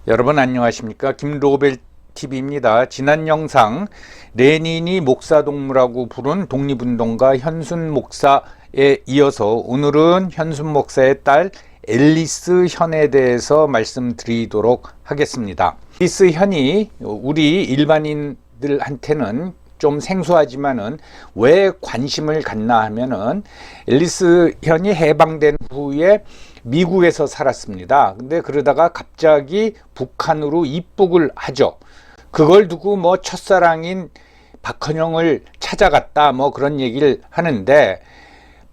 여러분 안녕하십니까? 김로벨 TV입니다. 지난 영상 레닌이 목사동무라고 부른 독립운동가 현순 목사에 이어서 오늘은 현순 목사의 딸 앨리스 현에 대해서 말씀드리도록 하겠습니다. 앨리스 현이 우리 일반인들한테는 좀 생소하지만은 왜 관심을 갖나 하면은 앨리스 현이 해방된 후에 미국에서 살았습니다. 근데 그러다가 갑자기 북한으로 입국을 하죠. 그걸 두고 뭐 첫사랑인 박헌영을 찾아갔다 뭐 그런 얘기를 하는데,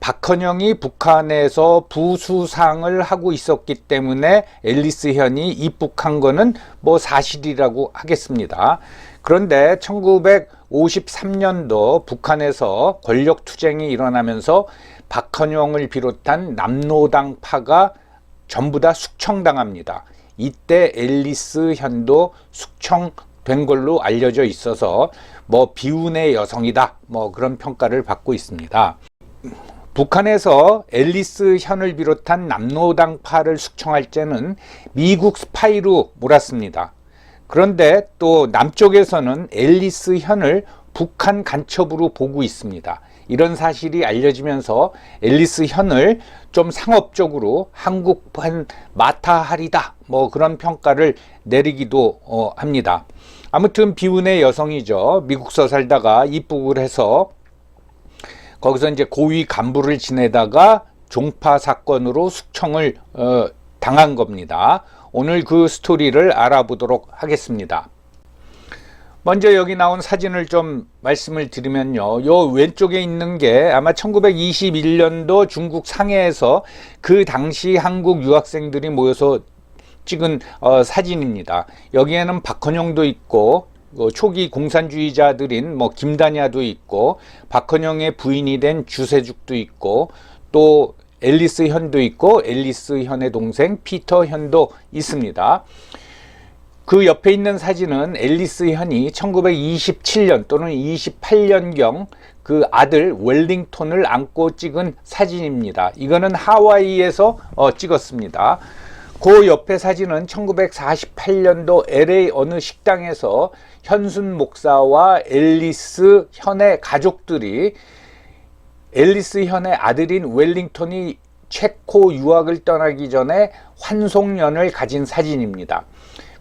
박헌영이 북한에서 부수상을 하고 있었기 때문에 앨리스 현이 입국한 거는 뭐 사실이라고 하겠습니다. 그런데 1953년도 북한에서 권력투쟁이 일어나면서 박헌영을 비롯한 남노당파가 전부 다 숙청당합니다. 이때 앨리스 현도 숙청된 걸로 알려져 있어서 뭐 비운의 여성이다 뭐 그런 평가를 받고 있습니다. 북한에서 앨리스 현을 비롯한 남노당파를 숙청할 때는 미국 스파이로 몰았습니다. 그런데 또 남쪽에서는 앨리스 현을 북한 간첩으로 보고 있습니다. 이런 사실이 알려지면서 앨리스 현을 좀 상업적으로 한국판 마타하리다 뭐 그런 평가를 내리기도 합니다. 아무튼 비운의 여성이죠. 미국서 살다가 입국을 해서 거기서 이제 고위 간부를 지내다가 종파 사건으로 숙청을 당한 겁니다. 오늘 그 스토리를 알아보도록 하겠습니다. 먼저 여기 나온 사진을 좀 말씀을 드리면요. 요 왼쪽에 있는 게 아마 1921년도 중국 상해에서 그 당시 한국 유학생들이 모여서 찍은 사진입니다. 여기에는 박헌영도 있고 초기 공산주의자들인 뭐 김다냐도 있고 박헌영의 부인이 된 주세죽도 있고 또 앨리스 현도 있고 앨리스 현의 동생 피터 현도 있습니다. 그 옆에 있는 사진은 앨리스 현이 1927년 또는 28년경 그 아들 웰링턴을 안고 찍은 사진입니다. 이거는 하와이에서 찍었습니다. 그 옆에 사진은 1948년도 LA 어느 식당에서 현순 목사와 앨리스 현의 가족들이 앨리스 현의 아들인 웰링턴이 체코 유학을 떠나기 전에 환송연을 가진 사진입니다.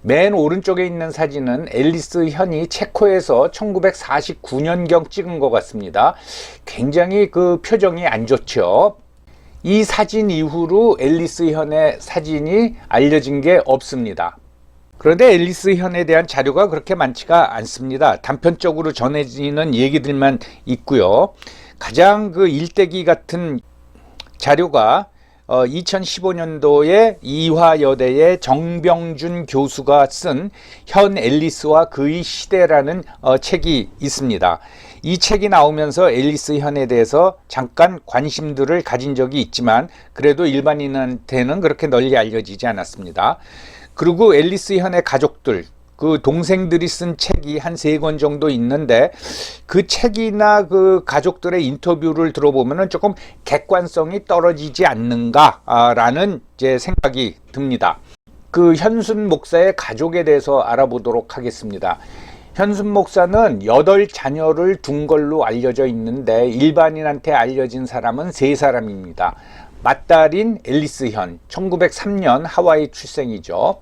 맨 오른쪽에 있는 사진은 앨리스 현이 체코에서 1949년경 찍은 것 같습니다. 굉장히 그 표정이 안 좋죠. 이 사진 이후로 앨리스 현의 사진이 알려진 게 없습니다. 그런데 앨리스 현에 대한 자료가 그렇게 많지가 않습니다. 단편적으로 전해지는 얘기들만 있고요. 가장 그 일대기 같은 자료가 2015년도에 이화여대의 정병준 교수가 쓴 현 앨리스와 그의 시대라는 책이 있습니다. 이 책이 나오면서 앨리스 현에 대해서 잠깐 관심들을 가진 적이 있지만 그래도 일반인한테는 그렇게 널리 알려지지 않았습니다. 그리고 앨리스 현의 가족들, 그 동생들이 쓴 책이 한 3권 정도 있는데 그 책이나 그 가족들의 인터뷰를 들어보면 조금 객관성이 떨어지지 않는가라는 제 생각이 듭니다. 그 현순 목사의 가족에 대해서 알아보도록 하겠습니다. 현순 목사는 8자녀를 둔 걸로 알려져 있는데 일반인한테 알려진 사람은 3사람입니다. 맏딸인 앨리스 현, 1903년 하와이 출생이죠.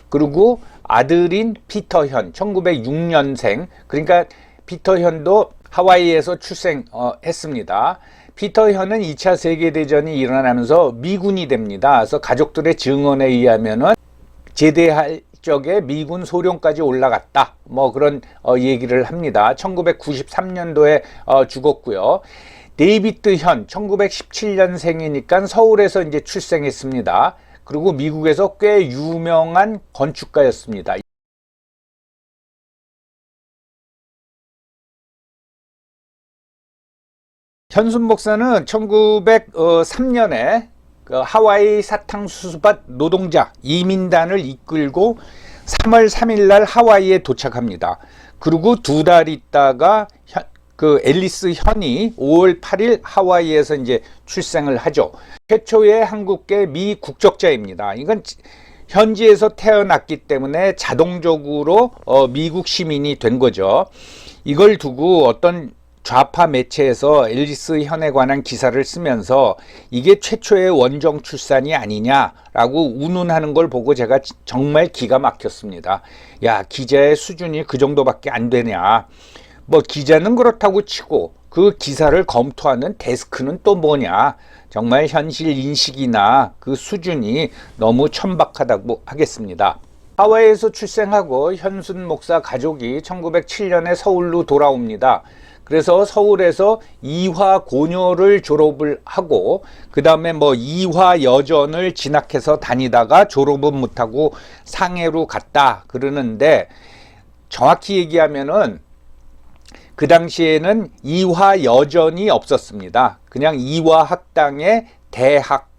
그리고 아들인 피터 현, 1906년생, 그러니까 피터 현도 하와이에서 출생했습니다. 피터 현은 2차 세계대전이 일어나면서 미군이 됩니다. 그래서 가족들의 증언에 의하면은 제대할 적에 미군 소령까지 올라갔다 뭐 그런 얘기를 합니다. 1993년도에 죽었고요. 데이비드 현 1917년생이니까 서울에서 이제 출생했습니다. 그리고 미국에서 꽤 유명한 건축가였습니다. 현순 목사는 1903년에 그 하와이 사탕수수밭 노동자 이민단을 이끌고 3월 3일 날 하와이에 도착합니다. 그리고 2달 있다가 그 앨리스 현이 5월 8일 하와이에서 이제 출생을 하죠. 최초의 한국계 미 국적자입니다. 이건 현지에서 태어났기 때문에 자동적으로 미국 시민이 된 거죠. 이걸 두고 어떤 좌파 매체에서 앨리스 현에 관한 기사를 쓰면서 이게 최초의 원정 출산이 아니냐라고 운운하는 걸 보고 제가 정말 기가 막혔습니다. 야, 기자의 수준이 그 정도밖에 안 되냐. 뭐 기자는 그렇다고 치고 그 기사를 검토하는 데스크는 또 뭐냐. 정말 현실 인식이나 그 수준이 너무 천박하다고 하겠습니다. 하와이에서 출생하고 현순 목사 가족이 1907년에 서울로 돌아옵니다. 그래서 서울에서 이화고녀를 졸업을 하고 그 다음에 뭐 이화여전을 진학해서 다니다가 졸업은 못하고 상해로 갔다 그러는데, 정확히 얘기하면은 그 당시에는 이화여전이 없었습니다. 그냥 이화학당의 대학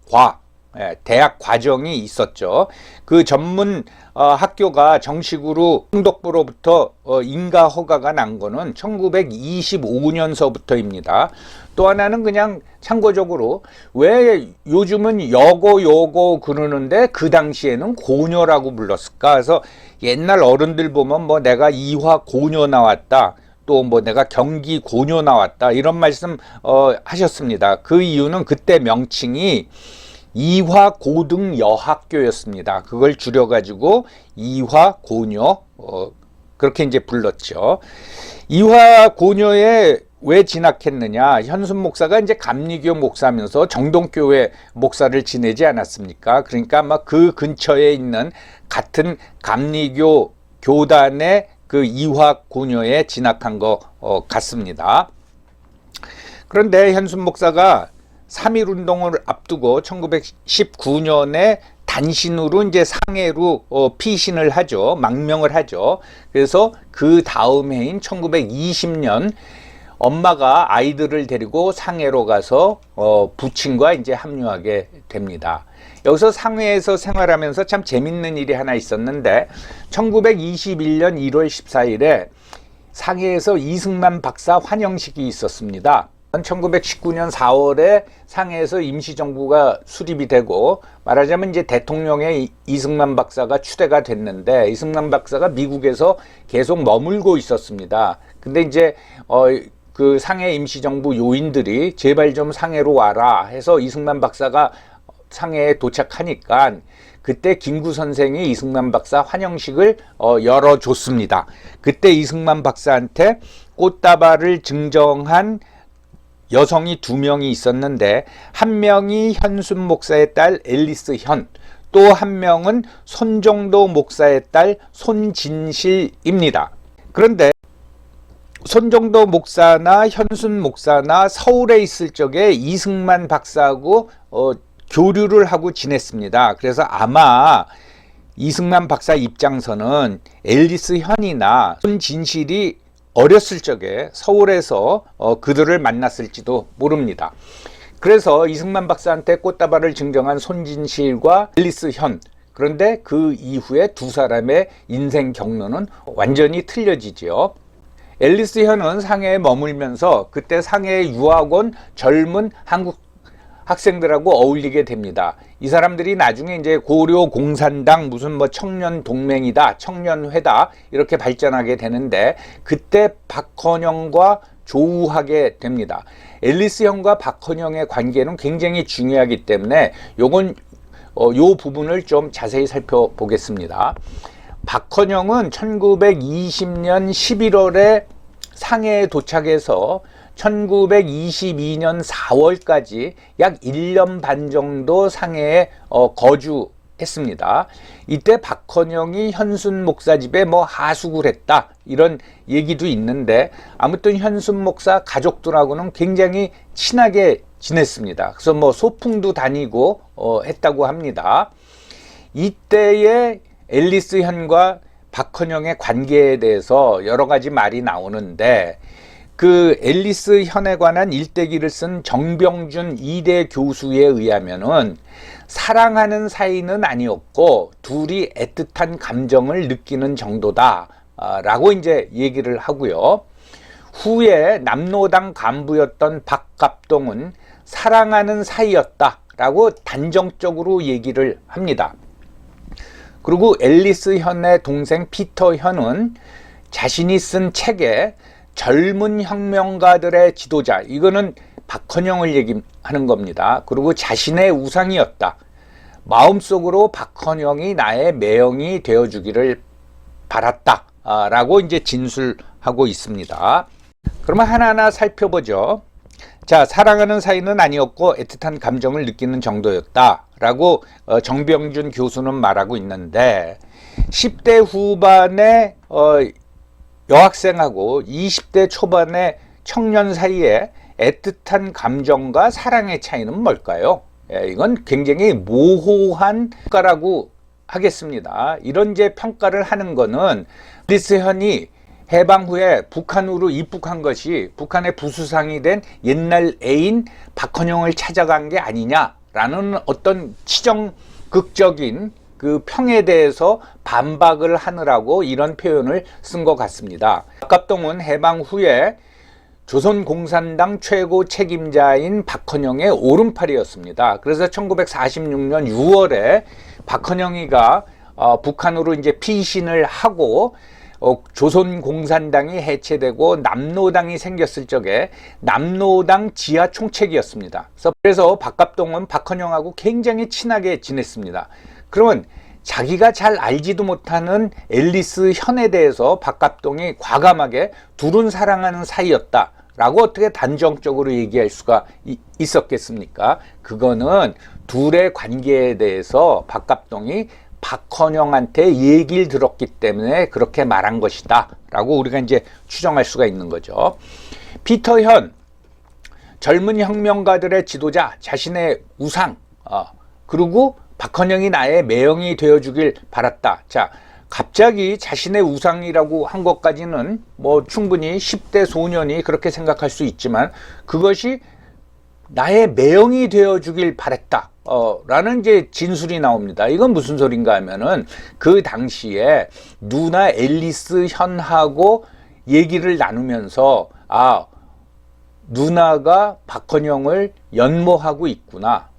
과정이 있었죠. 그 전문 학교가 정식으로 총독부로부터 인가 허가가 난 거는 1925년서부터입니다. 또 하나는 그냥 참고적으로 왜 요즘은 여고 그러는데 그 당시에는 고녀라고 불렀을까? 그래서 옛날 어른들 보면 뭐 내가 이화 고녀 나왔다, 또 뭐 내가 경기 고녀 나왔다 이런 말씀 하셨습니다. 그 이유는 그때 명칭이 이화고등여학교였습니다. 그걸 줄여가지고 이화고녀 그렇게 이제 불렀죠. 이화고녀에 왜 진학했느냐? 현순 목사가 이제 감리교 목사면서 정동교회 목사를 지내지 않았습니까? 그러니까 아마 그 근처에 있는 같은 감리교 교단의 그 이화고녀에 진학한 것 같습니다. 그런데 현순 목사가 3.1운동을 앞두고 1919년에 단신으로 이제 상해로 피신을 하죠. 망명을 하죠. 그래서 그 다음 해인 1920년 엄마가 아이들을 데리고 상해로 가서 부친과 이제 합류하게 됩니다. 여기서 상해에서 생활하면서 참 재밌는 일이 하나 있었는데 1921년 1월 14일에 상해에서 이승만 박사 환영식이 있었습니다. 1919년 4월에 상해에서 임시정부가 수립이 되고 말하자면 이제 대통령의 이승만 박사가 추대가 됐는데, 이승만 박사가 미국에서 계속 머물고 있었습니다. 근데 이제 그 상해 임시정부 요인들이 제발 좀 상해로 와라 해서 이승만 박사가 상해에 도착하니까 그때 김구 선생이 이승만 박사 환영식을 열어줬습니다. 그때 이승만 박사한테 꽃다발을 증정한 여성이 2명이 있었는데, 한 명이 현순 목사의 딸 앨리스 현, 또 한 명은 손정도 목사의 딸 손진실입니다. 그런데 손정도 목사나 현순 목사나 서울에 있을 적에 이승만 박사하고 교류를 하고 지냈습니다. 그래서 아마 이승만 박사 입장서는 앨리스 현이나 손진실이 어렸을 적에 서울에서 그들을 만났을지도 모릅니다. 그래서 이승만 박사한테 꽃다발을 증정한 손진실과 앨리스 현, 그런데 그 이후에 두 사람의 인생 경로는 완전히 틀려지죠. 앨리스 현은 상해에 머물면서 그때 상해 유학 온 젊은 한국 학생들하고 어울리게 됩니다. 이 사람들이 나중에 이제 고려 공산당 무슨 뭐 청년 동맹이다, 청년회다 이렇게 발전하게 되는데, 그때 박헌영과 조우하게 됩니다. 앨리스 형과 박헌영의 관계는 굉장히 중요하기 때문에 요건 요 부분을 좀 자세히 살펴보겠습니다. 박헌영은 1920년 11월에 상해에 도착해서 1922년 4월까지 약 1년 반 정도 상해에 거주했습니다. 이때 박헌영이 현순 목사 집에 뭐 하숙을 했다 이런 얘기도 있는데, 아무튼 현순 목사 가족들하고는 굉장히 친하게 지냈습니다. 그래서 뭐 소풍도 다니고 했다고 합니다. 이때의 앨리스 현과 박헌영의 관계에 대해서 여러 가지 말이 나오는데, 그 앨리스 현에 관한 일대기를 쓴 정병준 이대 교수에 의하면은 사랑하는 사이는 아니었고 둘이 애틋한 감정을 느끼는 정도다 라고 이제 얘기를 하고요. 후에 남로당 간부였던 박갑동은 사랑하는 사이였다 라고 단정적으로 얘기를 합니다. 그리고 앨리스 현의 동생 피터 현은 자신이 쓴 책에 젊은 혁명가들의 지도자, 이거는 박헌영을 얘기하는 겁니다. 그리고 자신의 우상이었다. 마음속으로 박헌영이 나의 매형이 되어주기를 바랐다. 라고 이제 진술하고 있습니다. 그러면 하나하나 살펴보죠. 자, 사랑하는 사이는 아니었고 애틋한 감정을 느끼는 정도였다. 라고 정병준 교수는 말하고 있는데 10대 후반의 여학생하고 20대 초반의 청년 사이에 애틋한 감정과 사랑의 차이는 뭘까요? 이건 굉장히 모호한 평가라고 하겠습니다. 이런 이제 평가를 하는 거는 앨리스 현이 해방 후에 북한으로 입국한 것이 북한의 부수상이 된 옛날 애인 박헌영을 찾아간 게 아니냐라는 어떤 치정극적인 그 평에 대해서 반박을 하느라고 이런 표현을 쓴 것 같습니다. 박갑동은 해방 후에 조선공산당 최고 책임자인 박헌영의 오른팔이었습니다. 그래서 1946년 6월에 박헌영이가 북한으로 이제 피신을 하고 조선공산당이 해체되고 남노당이 생겼을 적에 남노당 지하 총책이었습니다. 그래서 박갑동은 박헌영하고 굉장히 친하게 지냈습니다. 그러면 자기가 잘 알지도 못하는 앨리스 현에 대해서 박갑동이 과감하게 둘은 사랑하는 사이였다 라고 어떻게 단정적으로 얘기할 수가 있었겠습니까? 그거는 둘의 관계에 대해서 박갑동이 박헌영한테 얘기를 들었기 때문에 그렇게 말한 것이다 라고 우리가 이제 추정할 수가 있는 거죠. 피터 현, 젊은 혁명가들의 지도자, 자신의 우상, 그리고 박헌영이 나의 매형이 되어주길 바랐다. 자, 갑자기 자신의 우상이라고 한 것까지는 뭐 충분히 10대 소년이 그렇게 생각할 수 있지만 그것이 나의 매형이 되어주길 바랬다. 라는 이제 진술이 나옵니다. 이건 무슨 소린가 하면은 그 당시에 누나 앨리스 현하고 얘기를 나누면서 누나가 박헌영을 연모하고 있구나.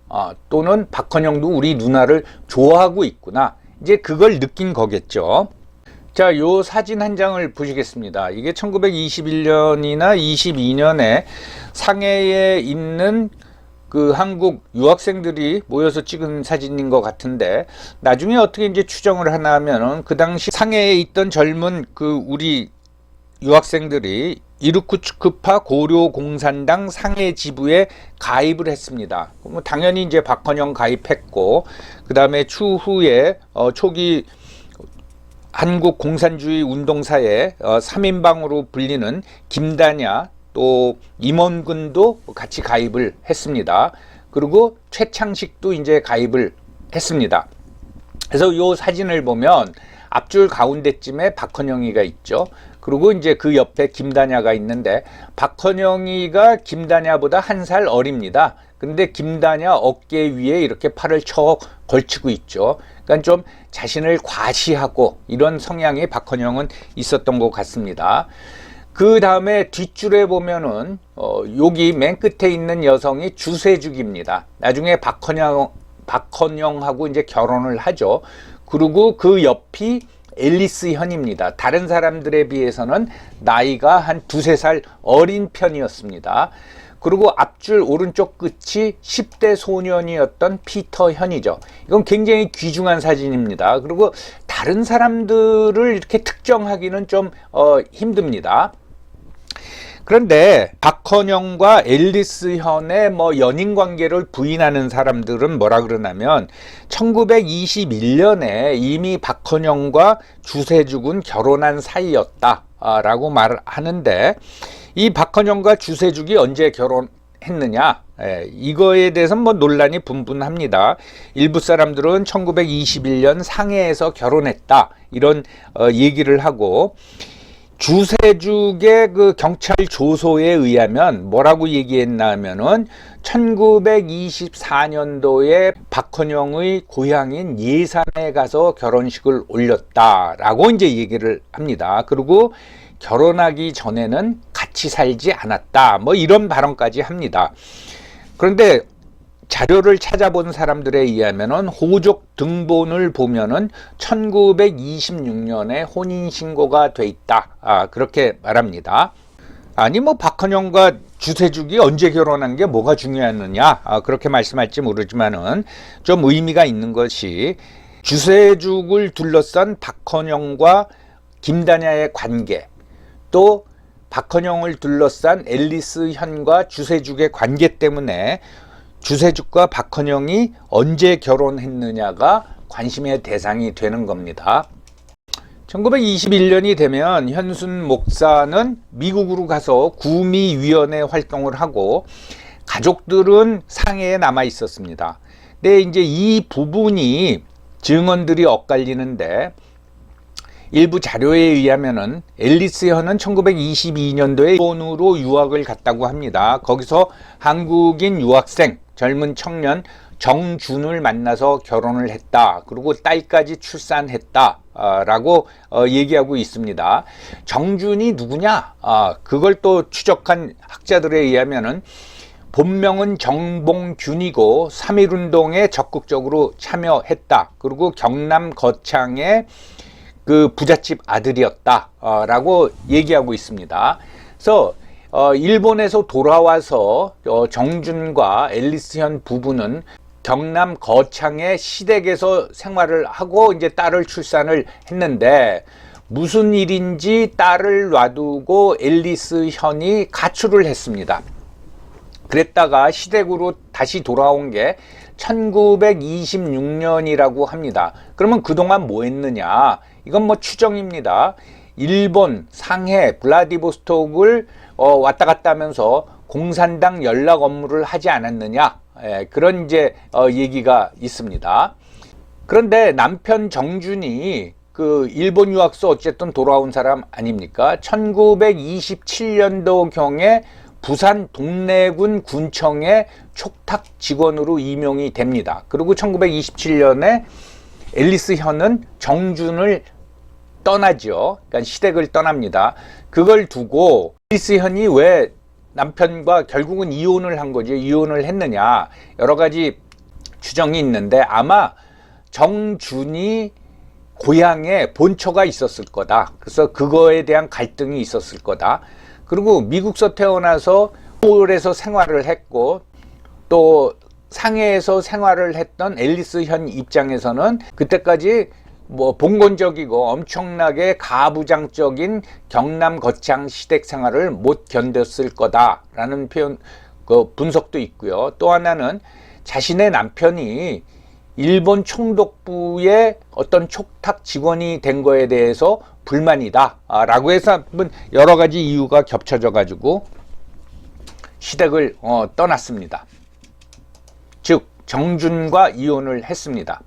또는 박헌영도 우리 누나를 좋아하고 있구나. 이제 그걸 느낀 거겠죠. 자, 요 사진 한 장을 보시겠습니다. 이게 1921년이나 22년에 상해에 있는 그 한국 유학생들이 모여서 찍은 사진인 것 같은데 나중에 어떻게 이제 추정을 하나 하면은 그 당시 상해에 있던 젊은 그 우리 유학생들이 이르쿠츠크파 고려공산당 상해 지부에 가입을 했습니다. 뭐 당연히 이제 박헌영 가입했고 그 다음에 추후에 초기 한국 공산주의 운동사의 3인방으로 불리는 김다냐 또 임원근도 같이 가입을 했습니다. 그리고 최창식도 이제 가입을 했습니다. 그래서 이 사진을 보면 앞줄 가운데쯤에 박헌영이가 있죠. 그리고 이제 그 옆에 김다냐가 있는데 박헌영이가 김다냐보다 한 살 어립니다. 근데 김다냐 어깨 위에 이렇게 팔을 쳐 걸치고 있죠. 그러니까 좀 자신을 과시하고 이런 성향이 박헌영은 있었던 것 같습니다. 그 다음에 뒷줄에 보면은 여기 맨 끝에 있는 여성이 주세죽입니다. 나중에 박헌영하고 이제 결혼을 하죠. 그리고 그 옆이 앨리스 현입니다. 다른 사람들에 비해서는 나이가 한 두세 살 어린 편이었습니다. 그리고 앞줄 오른쪽 끝이 10대 소년이었던 피터 현이죠. 이건 굉장히 귀중한 사진입니다. 그리고 다른 사람들을 이렇게 특정하기는 좀 힘듭니다. 그런데 박헌영과 앨리스 현의 뭐 연인 관계를 부인하는 사람들은 뭐라 그러냐면 1921년에 이미 박헌영과 주세죽은 결혼한 사이였다 라고 말하는데 이 박헌영과 주세죽이 언제 결혼했느냐 이거에 대해서는 뭐 논란이 분분합니다. 일부 사람들은 1921년 상해에서 결혼했다 이런 얘기를 하고 주세죽의 그 경찰 조소에 의하면 뭐라고 얘기했나 하면은 1924년도에 박헌영의 고향인 예산에 가서 결혼식을 올렸다라고 이제 얘기를 합니다. 그리고 결혼하기 전에는 같이 살지 않았다. 뭐 이런 발언까지 합니다. 그런데 자료를 찾아본 사람들에 의하면은 호족 등본을 보면은 1926년에 혼인신고가 돼 있다. 그렇게 말합니다. 아니 뭐 박헌영과 주세죽이 언제 결혼한 게 뭐가 중요했느냐, 그렇게 말씀할지 모르지만은 좀 의미가 있는 것이 주세죽을 둘러싼 박헌영과 김다냐의 관계, 또 박헌영을 둘러싼 앨리스 현과 주세죽의 관계 때문에 주세죽과 박헌영이 언제 결혼했느냐가 관심의 대상이 되는 겁니다. 1921년이 되면 현순 목사는 미국으로 가서 구미위원회 활동을 하고 가족들은 상해에 남아 있었습니다. 근데 이제 이 부분이 증언들이 엇갈리는데 일부 자료에 의하면은 앨리스 현은 1922년도에 일본으로 유학을 갔다고 합니다. 거기서 한국인 유학생 젊은 청년 정준을 만나서 결혼을 했다. 그리고 딸까지 출산했다. 라고 얘기하고 있습니다. 정준이 누구냐? 그걸 또 추적한 학자들에 의하면은 본명은 정봉균이고 3.1운동에 적극적으로 참여했다. 그리고 경남 거창의 그 부잣집 아들이었다. 라고 얘기하고 있습니다. 그래서 일본에서 돌아와서 정준과 앨리스 현 부부는 경남 거창의 시댁에서 생활을 하고 이제 딸을 출산을 했는데 무슨 일인지 딸을 놔두고 앨리스 현이 가출을 했습니다. 그랬다가 시댁으로 다시 돌아온 게 1926년이라고 합니다. 그러면 그동안 뭐 했느냐? 이건 뭐 추정입니다. 일본, 상해, 블라디보스톡을 왔다 갔다 하면서 공산당 연락 업무를 하지 않았느냐? 그런 이제 얘기가 있습니다. 그런데 남편 정준이 그 일본 유학서 어쨌든 돌아온 사람 아닙니까? 1927년도경에 부산 동래군 군청의 촉탁 직원으로 임용이 됩니다. 그리고 1927년에 앨리스 현은 정준을 떠나죠. 그러니까 시댁을 떠납니다. 그걸 두고 앨리스 현이 왜 남편과 결국은 이혼을 한 거죠. 이혼을 했느냐. 여러 가지 추정이 있는데 아마 정준이 고향에 본처가 있었을 거다. 그래서 그거에 대한 갈등이 있었을 거다. 그리고 미국서 태어나서 서울에서 생활을 했고 또 상해에서 생활을 했던 앨리스 현 입장에서는 그때까지 뭐 봉건적이고 엄청나게 가부장적인 경남 거창 시댁 생활을 못 견뎠을 거다라는 표현, 그 분석도 있고요. 또 하나는 자신의 남편이 일본 총독부의 어떤 촉탁 직원이 된 거에 대해서 불만이다 라고 해서 여러 가지 이유가 겹쳐져 가지고 시댁을 떠났습니다. 즉 정준과 이혼을 했습니다.